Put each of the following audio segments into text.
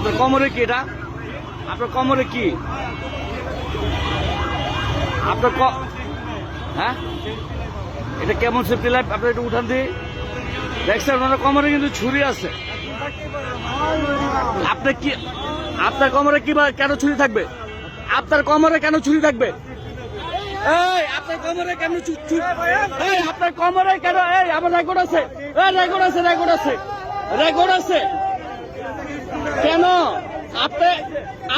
আপনার কোমরে কি এটা? আপনার কোমরে কি? আপনার হ্যাঁ, এটা কেমন সেফটি লাইফ? আপনার একটু উঠান দিয়ে দেখছেন ওনার কোমরে কিন্তু ছুরি আছে। আপনি কি, আপনার কোমরে কি কেন ছুরি থাকবে? আপনার কোমরে কেন ছুরি থাকবে? এই আপনার কোমরে কেন এই আপনার কোমরে কেন? এই আমার রেকর্ড আছে, রেকর্ড আছে, রেকর্ড আছে, রেকর্ড আছে। কেন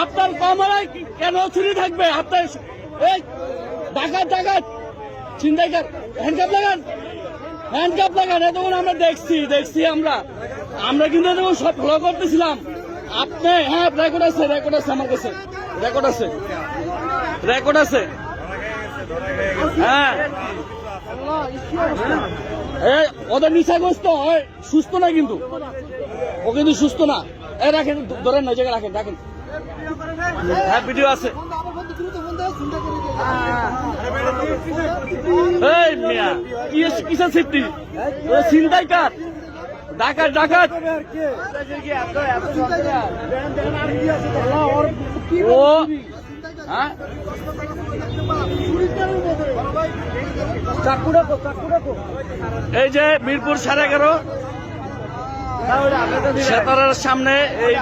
আপনার কোমরে কেন ছুরি থাকবে? আপনার এই ডাকাত ডাকাত ছিনতাইকার, হ্যান্ডকাপ লাগান, হ্যান্ডকাপ লাগান। এতক্ষণ আমরা দেখছি আমরা কিন্তু এতক্ষণ সব ফলো করতেছিলাম। আপনি হ্যাঁ রেকর্ড আছে, রেকর্ড আছে, আমার কাছে রেকর্ড আছে, রেকর্ড আছে। হ্যাঁ ওদের নিশাগ্রস্ত সুস্থ না, কিন্তু ও কিন্তু সুস্থ না। রাখেন, ধরেন না, জায়গায় রাখেন, রাখেন। হ্যাঁ ভিডিও আছে। এই মিয়া কিসের সেফটি? ছিনতাইকার, ডাকাত ডাকাত। ও হ্যাঁ এই যে মিরপুর 11.5 সেতারের সামনে এই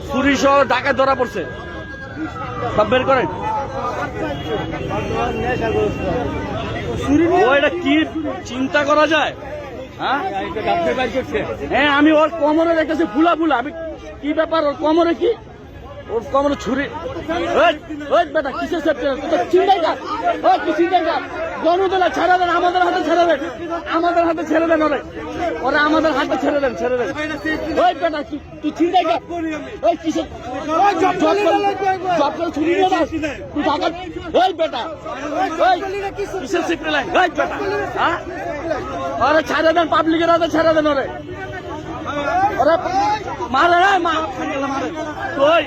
ছুরি সহ ডাকাত ধরা পড়ছে। সব বের করেন। ওইটা কি চিন্তা করা যায়? হ্যাঁ আমি ওর কোমরে দেখতেছি ফুলা ফুলা। আমি কি ব্যাপার? ওর কোমরে কি? ওর কোমরে ছুরি। বেটা কিসের চিন্তাইকার? কি চিন্তাইকার? গণতলা ছাড়া দেন, আমাদের হাতে ছেড়ে দেন, আমাদের হাতে ছেড়ে দেন। ওরা আমাদের হাতে ছেড়ে দেন, ছেড়ে দেন। ওই বেটা তুই চিন্তাইকার? ওই কিসের জব করে ছুরি নিয়ে যাস তুই ডাকাত? ওই বেটা কিসের সিফটি লাইন? ওই বেটা হ্যাঁ ওরা ছেড়ে দেন, পাবলিকের হাতে ছেড়ে দেন। ওরা মারে মারে তুই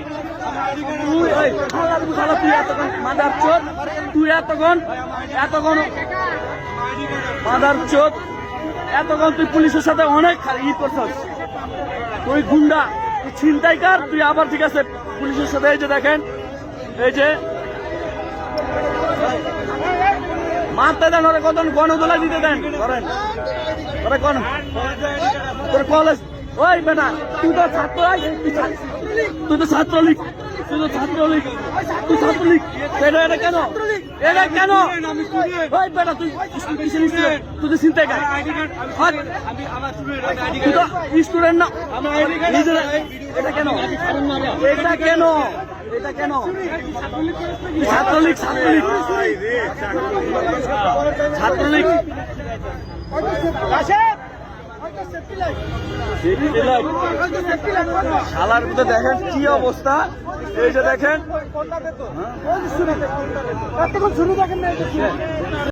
মাদার চোদ, তুই এতক্ষণ মাদার চোদ, এতক্ষণ তুই পুলিশের সাথে অনেক ই করছিস। তুই গুন্ডা, তুই ছিনতাইকার, তুই আবার ঠিক আছে পুলিশের সাথে। এই যে দেখেন, এই যে মারতে দেন, ওরা কত গণদোলা দিতে দেন, করেন ওরা কোন তোর কলেজ। ওই বেটা তুই তো ছাত্র, তুই তো ছাত্রলীগ, তুই তো ছাত্রলীগ, তুই ছাত্রলীগ। এটা কেন? এটা কেন? ওই বেটা তুই তুই তো চিন্তাই কর, তুই তো স্টুডেন্ট না। এটা কেন? এটা কেন? এটা কেন? ছাত্রলীগ, ছাত্রলীগ, ছাত্রলীগ। শালার মধ্যে দেখেন কি অবস্থা। এই যে দেখেন